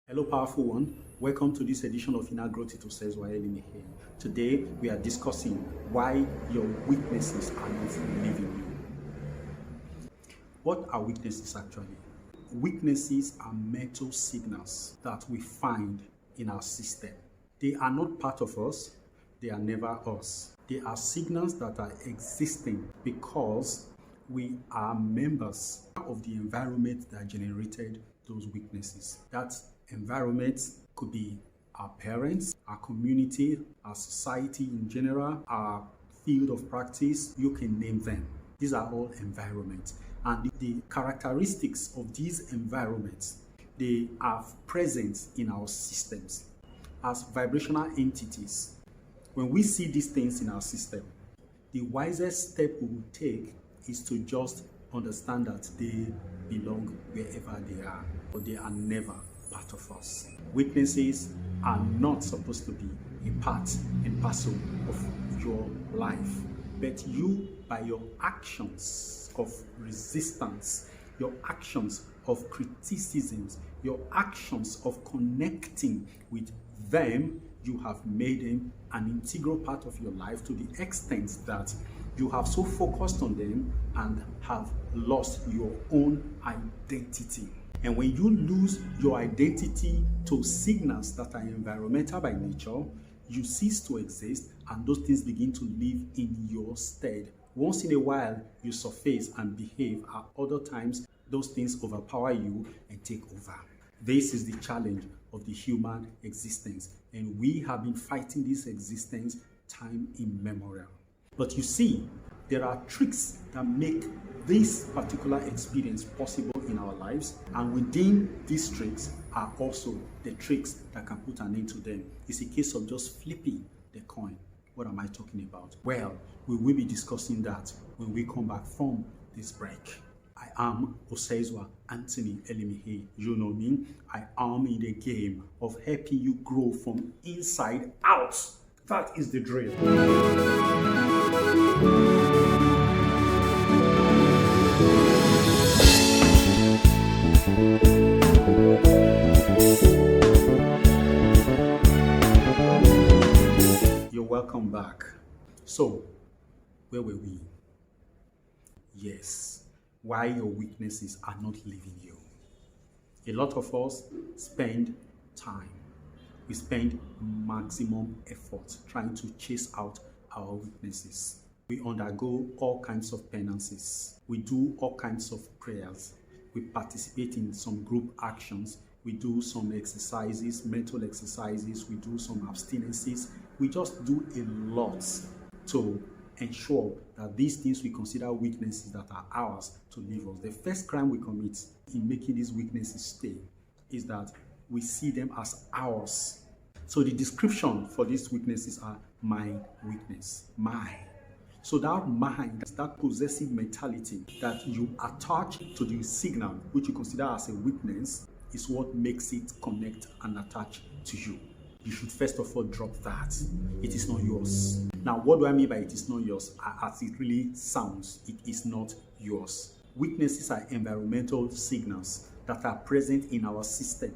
Hello, powerful one. Welcome to this edition of Inner Growth It Says here. Today, we are discussing why your weaknesses are not leaving you. What are weaknesses actually? Weaknesses are mental signals that we find in our system. They are not part of us. They are never us. They are signals that are existing because we are members of the environment that generated those weaknesses. That environment could be our parents, our community, our society in general, our field of practice. You can name them. These are all environments. And the characteristics of these environments, they are present in our systems as vibrational entities. When we see these things in our system, the wisest step we will take is to just understand that they belong wherever they are, but they are never part of us. Weaknesses are not supposed to be a part and parcel of your life, but you, by your actions of resistance, your actions of criticisms, your actions of connecting with them, you have made them an integral part of your life to the extent that you have so focused on them and have lost your own identity. And when you lose your identity to signals that are environmental by nature, you cease to exist and those things begin to live in your stead. Once in a while, you surface and behave. At other times, those things overpower you and take over. This is the challenge of the human existence. And we have been fighting this existence time immemorial. But you see, there are tricks that make this particular experience possible in our lives, and within these tricks are also the tricks that can put an end to them. It's a case of just flipping the coin. What am I talking about? Well, we will be discussing that when we come back from this break. I am Osezwa Anthony Elimihe. You know me. I am in the game of helping you grow from inside out. That is the drill. You're welcome back. So, where were we? Yes, why your weaknesses are not leaving you. A lot of us spend time. We spend maximum effort trying to chase out our weaknesses. We undergo all kinds of penances. We do all kinds of prayers. We participate in some group actions. We do some exercises, mental exercises. We do some abstinences. We just do a lot to ensure that these things we consider weaknesses that are ours to leave us. The first crime we commit in making these weaknesses stay is that we see them as ours. So the description for these weaknesses are my weakness, my. So that mind, that possessive mentality that you attach to the signal, which you consider as a weakness, is what makes it connect and attach to you. You should first of all drop that. It is not yours. Now, what do I mean by it is not yours? As it really sounds, it is not yours. Weaknesses are environmental signals that are present in our system.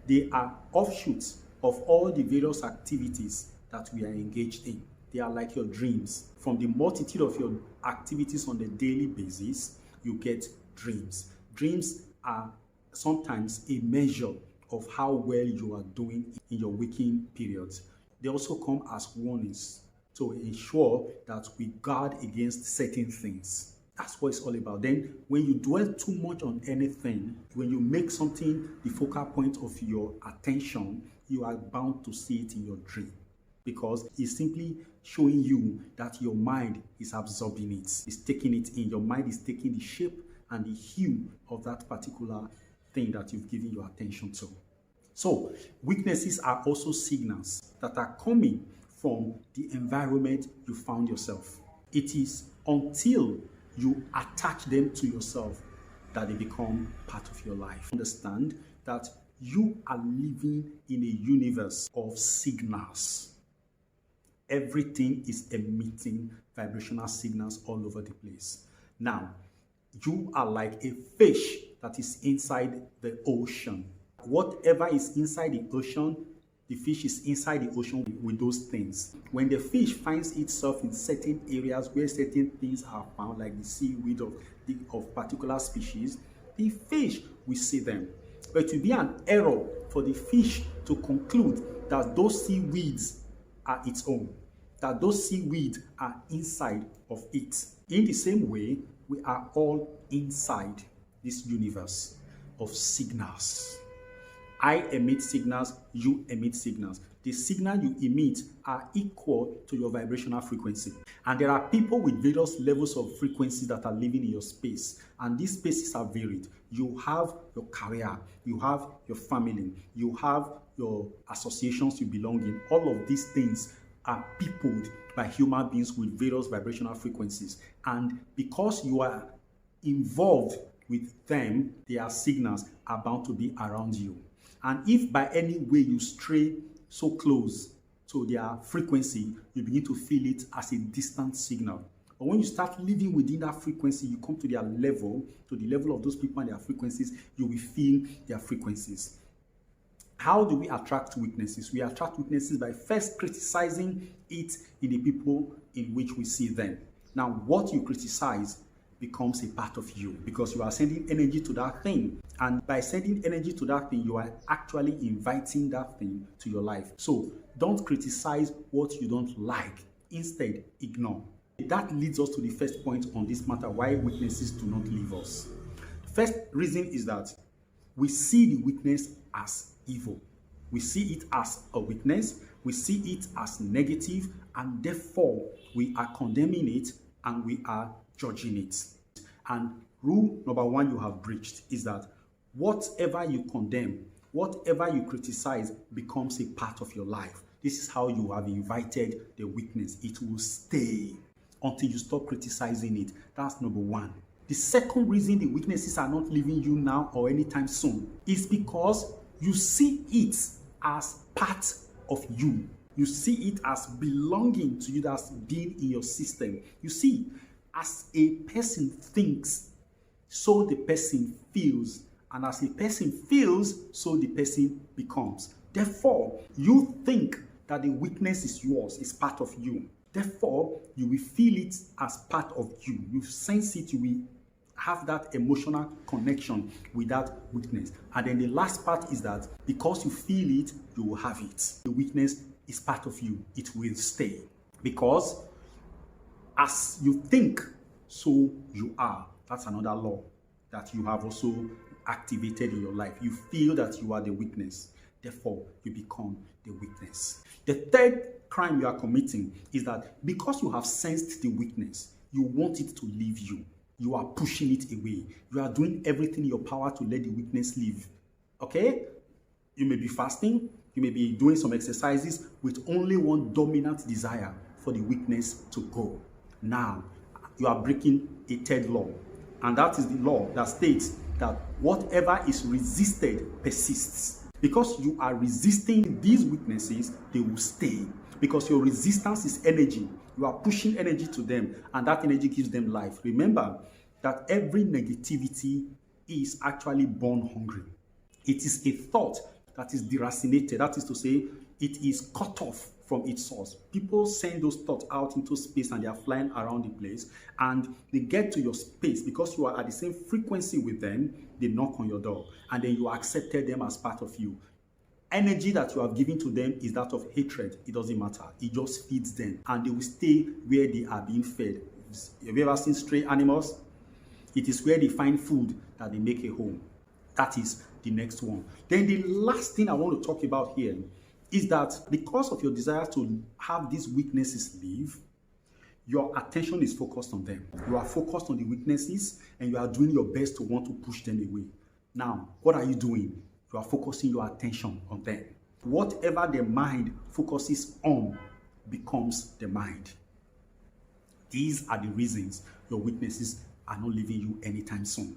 They are offshoots of all the various activities that we are engaged in. They are like your dreams. From the multitude of your activities on a daily basis, you get dreams. Dreams are sometimes a measure of how well you are doing in your waking periods. They also come as warnings to ensure that we guard against certain things. That's what it's all about. Then, when you dwell too much on anything, when you make something the focal point of your attention, you are bound to see it in your dream, because it's simply showing you that your mind is absorbing it. It's taking it in. Your mind is taking the shape and the hue of that particular thing that you've given your attention to. So, weaknesses are also signals that are coming from the environment you found yourself. It is until you attach them to yourself that they become part of your life. Understand that you are living in a universe of signals. Everything is emitting vibrational signals all over the place. Now, you are like a fish that is inside the ocean. whatever is inside the ocean, the fish is inside the ocean with those things. When the fish finds itself in certain areas where certain things are found, like the seaweed of particular species, the fish will see them. But it will be an error for the fish to conclude that those seaweeds are its own, that those seaweeds are inside of it. In the same way, we are all inside this universe of signals. I emit signals, you emit signals. The signal you emit are equal to your vibrational frequency. And there are people with various levels of frequencies that are living in your space. And these spaces are varied. You have your career, you have your family, you have your associations you belong in. All of these things are peopled by human beings with various vibrational frequencies. And because you are involved with them, their signals are bound to be around you. And if by any way you stray so close to their frequency, you begin to feel it as a distant signal. But when you start living within that frequency, you come to their level, to the level of those people and their frequencies, you will feel their frequencies. How do we attract weaknesses? We attract weaknesses by first criticizing it in the people in which we see them. Now, what you criticize becomes a part of you because you are sending energy to that thing. And by sending energy to that thing, you are actually inviting that thing to your life. So don't criticize what you don't like. Instead, ignore. That leads us to the first point on this matter, why weaknesses do not leave us. The first reason is that we see the weakness as evil. We see it as a weakness. We see it as negative, and therefore we are condemning it and we are judging it. And rule number one you have breached is that whatever you condemn, whatever you criticize becomes a part of your life. This is how you have invited the weakness. It will stay until you stop criticizing it. That's number one. The second reason the weaknesses are not leaving you now or anytime soon is because you see it as part of you. You see it as belonging to you, that's being in your system. You see, as a person thinks, so the person feels. And as a person feels, so the person becomes. Therefore, you think that the weakness is yours, is part of you. Therefore, you will feel it as part of you. You sense it, you will have that emotional connection with that weakness. And then the last part is that because you feel it, you will have it. The weakness is part of you. It will stay. Because as you think, so you are. That's another law that you have also activated in your life. You feel that you are the weakness. Therefore, you become the weakness. The third crime you are committing is that because you have sensed the weakness, you want it to leave you. You are pushing it away. You are doing everything in your power to let the weakness leave. Okay? You may be fasting. You may be doing some exercises with only one dominant desire for the weakness to go. Now, you are breaking a third law. And that is the law that states that whatever is resisted persists. Because you are resisting these weaknesses, they will stay. Because your resistance is energy. You are pushing energy to them, and that energy gives them life. Remember that every negativity is actually born hungry. It is a thought that is deracinated. That is to say, it is cut off from its source. People send those thoughts out into space and they are flying around the place, and they get to your space because you are at the same frequency with them. They knock on your door, and then you accepted them as part of you. Energy that you have given to them is that of hatred. It doesn't matter. It just feeds them, and they will stay where they are being fed. Have you ever seen stray animals? It is where they find food that they make a home. That is the next one. Then the last thing I want to talk about here is that because of your desire to have these weaknesses leave, your attention is focused on them. You are focused on the weaknesses, and you are doing your best to want to push them away. Now, what are you doing? You are focusing your attention on them. Whatever the mind focuses on becomes the mind. These are the reasons your weaknesses are not leaving you anytime soon.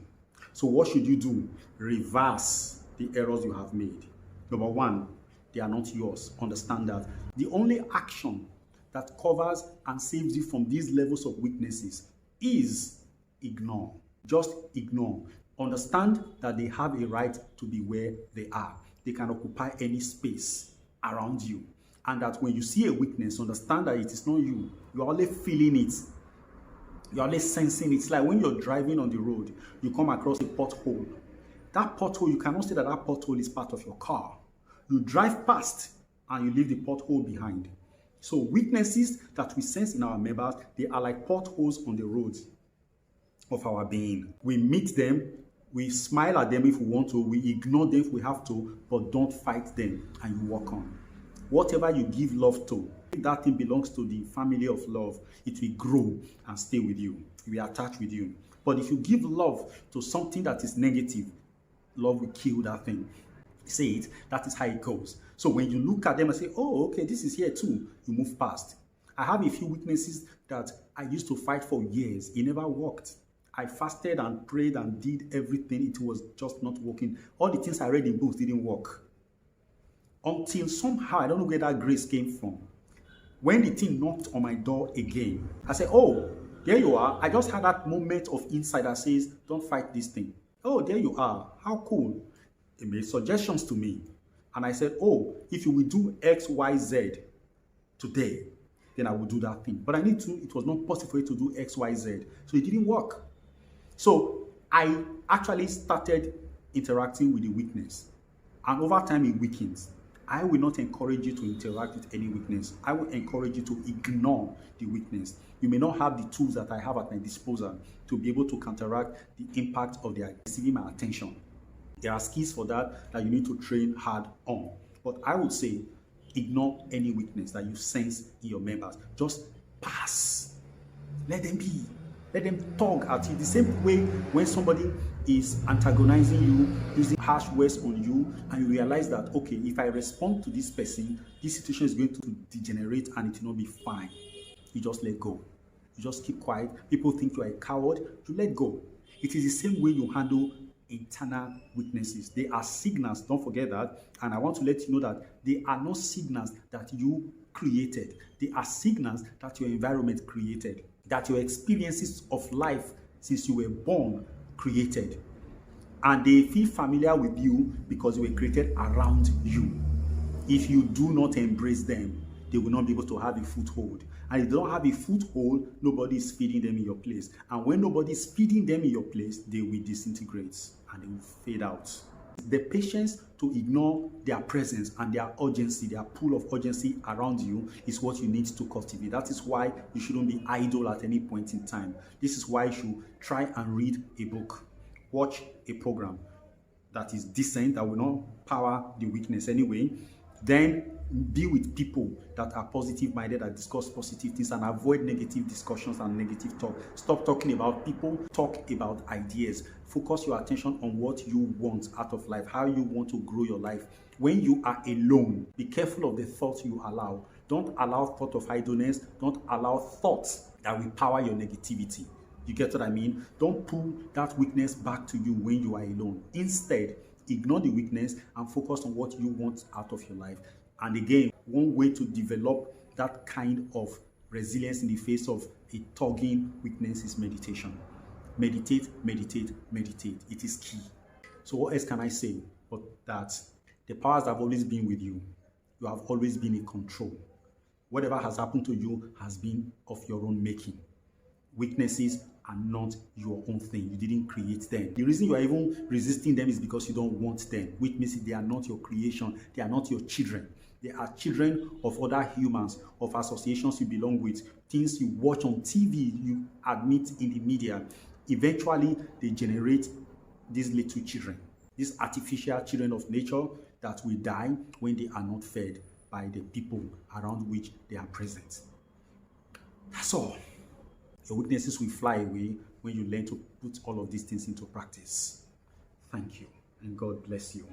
So what should you do? Reverse the errors you have made. Number one, they are not yours. Understand that. The only action that covers and saves you from these levels of weaknesses is ignore. Just ignore. Understand that they have a right to be where they are. They can occupy any space around you. And that when you see a weakness, understand that it is not you. You're only feeling it. You're only sensing it. It's like when you're driving on the road, you come across a pothole. That pothole, you cannot say that that pothole is part of your car. You drive past and you leave the pothole behind. So weaknesses that we sense in our members, they are like potholes on the roads of our being. We meet them, we smile at them if we want to, we ignore them if we have to, but don't fight them, and you walk on. Whatever you give love to, if that thing belongs to the family of love, it will grow and stay with you. It will attach with you. But if you give love to something that is negative, love will kill that thing. Say it, that is how it goes. So when you look at them and say, oh, okay, this is here too, you move past. I have a few weaknesses that I used to fight for years. It never worked. I fasted and prayed and did everything. It was just not working. All the things I read in books didn't work. Until somehow, I don't know where that grace came from. When the thing knocked on my door again, I said, oh, there you are. I just had that moment of insight that says, don't fight this thing. Oh, there you are. How cool. It made suggestions to me. And I said, oh, if you will do X, Y, Z today, then I will do that thing. But it was not possible for you to do X, Y, Z. So it didn't work. So I actually started interacting with the weakness. And over time, it weakens. I will not encourage you to interact with any weakness. I will encourage you to ignore the weakness. You may not have the tools that I have at my disposal to be able to counteract the impact of their receiving my attention. There are skills for that you need to train hard on. But I would say, ignore any weakness that you sense in your members. Just pass. Let them be. Let them talk at you. The same way when somebody is antagonizing you, using harsh words on you, and you realize that, okay, if I respond to this person, this situation is going to degenerate and it will not be fine. You just let go. You just keep quiet. People think you are a coward. You let go. It is the same way you handle internal weaknesses. They are signals, don't forget that. And I want to let you know that they are not signals that you created. They are signals that your environment created, that your experiences of life since you were born created. And they feel familiar with you because they were created around you. If you do not embrace them, they will not be able to have a foothold. And if they don't have a foothold, nobody is feeding them in your place. And when nobody is feeding them in your place, they will disintegrate and they will fade out. The patience to ignore their presence and their urgency, their pool of urgency around you is what you need to cultivate. That is why you shouldn't be idle at any point in time. This is why you should try and read a book, watch a program that is decent, that will not power the weakness anyway. Then be with people that are positive-minded, that discuss positive things, and avoid negative discussions and negative talk. Stop talking about people, talk about ideas. Focus your attention on what you want out of life, how you want to grow your life. When you are alone, be careful of the thoughts you allow. Don't allow thought of idleness. Don't allow thoughts that will power your negativity. You get what I mean? Don't pull that weakness back to you when you are alone. Instead, ignore the weakness and focus on what you want out of your life. And again, one way to develop that kind of resilience in the face of a tugging weakness is meditation. Meditate, meditate, meditate. It is key. So what else can I say but that the powers have always been with you. You have always been in control. Whatever has happened to you has been of your own making. Weaknesses are not your own thing. You didn't create them. The reason you are even resisting them is because you don't want them, which means they are not your creation. They are not your children. They are children of other humans, of associations you belong with, things you watch on TV, you admit in the media. Eventually, they generate these little children, these artificial children of nature that will die when they are not fed by the people around which they are present. That's all. Your weaknesses will fly away when you learn to put all of these things into practice. Thank you, and God bless you.